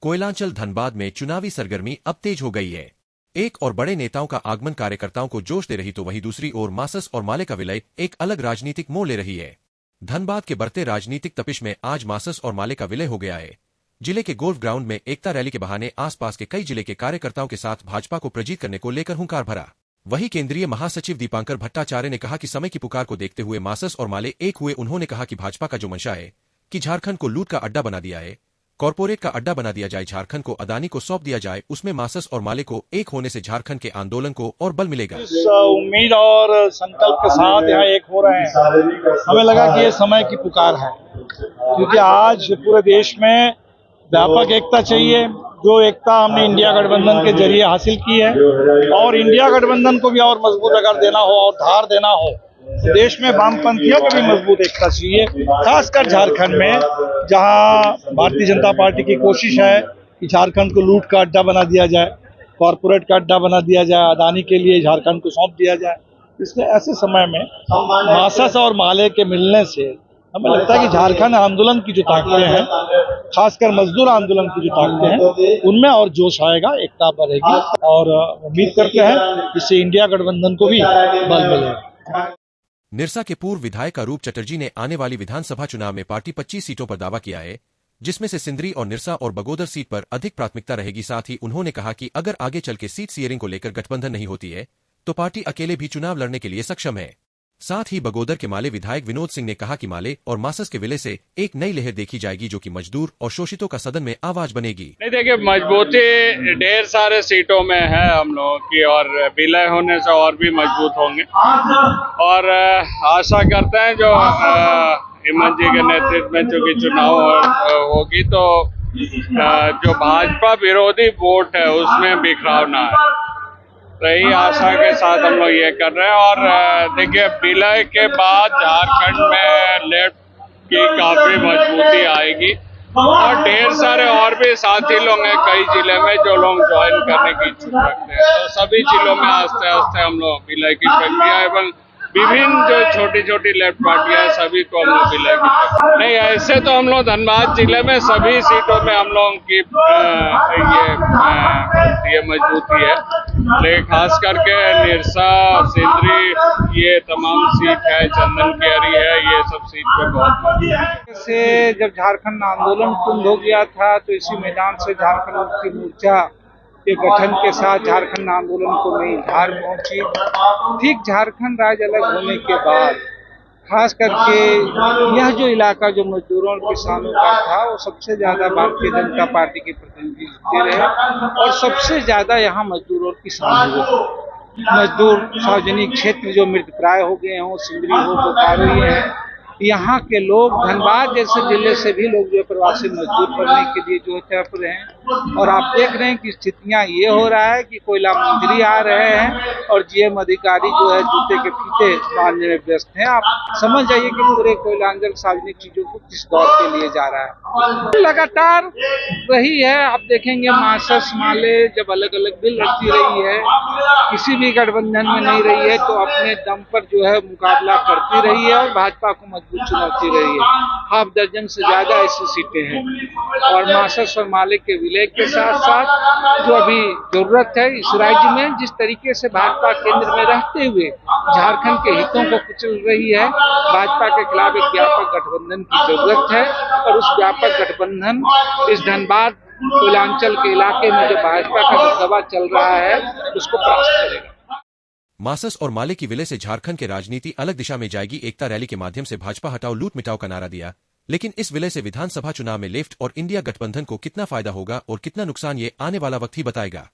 कोयलांचल धनबाद में चुनावी सरगर्मी अब तेज हो गई है। एक और बड़े नेताओं का आगमन कार्यकर्ताओं को जोश दे रही तो वहीं दूसरी ओर मासस और माले का विलय एक अलग राजनीतिक मोड़ ले रही है। धनबाद के बढ़ते राजनीतिक तपिश में आज मासस और माले का विलय हो गया है। जिले के गोल्फ ग्राउंड में एकता रैली के बहाने आसपास के कई जिले के कार्यकर्ताओं के साथ भाजपा को प्रजीत करने को लेकर हुंकार भरा। वहीं केंद्रीय महासचिव दीपांकर भट्टाचार्य ने कहा कि समय की पुकार को देखते हुए मासस और माले एक हुए। उन्होंने कहा कि भाजपा का जो मंशा है कि झारखंड को लूट का अड्डा बना दिया है, कॉर्पोरेट का अड्डा बना दिया जाए, झारखंड को अदानी को सौंप दिया जाए, उसमें मासस और माले को एक होने से झारखंड के आंदोलन को और बल मिलेगा। इस उम्मीद और संकल्प के साथ यहाँ एक हो रहे हैं। हमें लगा कि ये समय की पुकार है, क्योंकि आज पूरे देश में व्यापक एकता चाहिए, जो एकता हमने इंडिया गठबंधन के जरिए हासिल की है। और इंडिया गठबंधन को भी और मजबूत अगर देना हो और धार देना हो, देश में वामपंथियों को भी मजबूत एकता चाहिए, खासकर झारखंड में, जहां भारतीय जनता पार्टी की कोशिश है कि झारखंड को लूट का अड्डा बना दिया जाए, कॉर्पोरेट का अड्डा बना दिया जाए, अदानी के लिए झारखंड को सौंप दिया जाए। इसलिए ऐसे समय में मासस और माले के मिलने से हमें लगता है कि झारखंड आंदोलन की जो ताकतें हैं, खासकर मजदूर आंदोलन की जो ताकतें हैं, उनमें और जोश आएगा, एकता बढ़ेगी और उम्मीद करते हैं इससे इंडिया गठबंधन को भी बल मिलेगा। निरसा के पूर्व विधायक अरूप चटर्जी ने आने वाली विधानसभा चुनाव में पार्टी 25 सीटों पर दावा किया है, जिसमें से सिंदरी और निरसा और बगोदर सीट पर अधिक प्राथमिकता रहेगी। साथ ही उन्होंने कहा कि अगर आगे चल के सीट शेयरिंग को लेकर गठबंधन नहीं होती है तो पार्टी अकेले भी चुनाव लड़ने के लिए सक्षम है। साथ ही बगोदर के माले विधायक विनोद सिंह ने कहा कि माले और मासस के विलय से एक नई लहर देखी जाएगी, जो कि मजदूर और शोषितों का सदन में आवाज बनेगी। नहीं, देखिए, मजबूती ढेर सारे सीटों में है हम लोगों की, और विलय होने से और भी मजबूत होंगे। और आशा करते हैं जो हेमंत जी के नेतृत्व में चूंकि चुनाव होगी तो जो भाजपा विरोधी वोट है उसमें बिखराव ना है। यही आशा के साथ हम लोग ये कर रहे हैं। और देखिए, विलय के बाद झारखंड में लेफ्ट की काफी मजबूती आएगी और ढेर सारे और भी साथी लोग हैं कई जिले में जो लोग ज्वाइन करने की इच्छुक रखते हैं। तो सभी जिलों में आस्ते आस्ते हम लोग विलय की प्रक्रिया एवं विभिन्न जो छोटी छोटी लेफ्ट पार्टियां हैं सभी को हम लोग विलय की नहीं। ऐसे तो हम लोग धनबाद जिले में सभी सीटों में हम लोगों की ये मजबूती है, लेकिन खास करके निरसा, सिंदरी, ये तमाम सीट है, चंदन केरी है, ये सब सीट पे बहुत से जब झारखंड आंदोलन कुंद हो गया था तो इसी मैदान से झारखंड मुक्ति मोर्चा के गठन के साथ झारखंड आंदोलन को नई धार पहुंची। ठीक झारखंड राज्य अलग होने के बाद खास करके यह जो इलाका जो मजदूरों और किसानों का था, वो सबसे ज्यादा भारतीय जनता पार्टी के प्रतिनिधि जीते रहे और सबसे ज्यादा यहाँ मजदूर और किसान हुए। मजदूर सार्वजनिक क्षेत्र जो मृतप्राय हो गए हों, सिंदरी हो, बोकारो हैं, यहाँ के लोग धनबाद जैसे जिले से भी लोग जो प्रवासी मजदूर पढ़ने के लिए जो तड़प रहे हैं। और आप देख रहे हैं कि स्थितियां ये हो रहा है कि कोयला मंत्री आ रहे हैं और जीएम अधिकारी जो है जूते के फीते बांधने में व्यस्त हैं। आप समझ जाइए कि पूरे कोयलांचल सार्वजनिक चीजों को किस दौर के लिए जा रहा है। लगातार वही है, आप देखेंगे मासस माले जब अलग अलग भी लड़ती रही है, किसी भी गठबंधन में नहीं रही है, तो अपने दम पर जो है मुकाबला करती रही है और भाजपा को मजबूत चुनौती रही है। हाफ दर्जन से ज्यादा ऐसी सीटें हैं और मासस और माले के विलय के साथ साथ जो अभी जरूरत है इस राज्य में, जिस तरीके से भाजपा केंद्र में रहते हुए झारखंड के हितों को कुचल रही है, भाजपा के खिलाफ एक व्यापक गठबंधन की जरूरत है और उस व्यापक गठबंधन इस धनबाद कोयलांचल के इलाके में जो भाजपा का दबदबा चल रहा है उसको परास्त करेगा। मासस और माले की विलय से झारखंड की राजनीति अलग दिशा में जाएगी। एकता रैली के माध्यम से भाजपा हटाओ लूट मिटाओ का नारा दिया, लेकिन इस विलय से विधानसभा चुनाव में लेफ्ट और इंडिया गठबंधन को कितना फायदा होगा और कितना नुकसान, ये आने वाला वक्त ही बताएगा।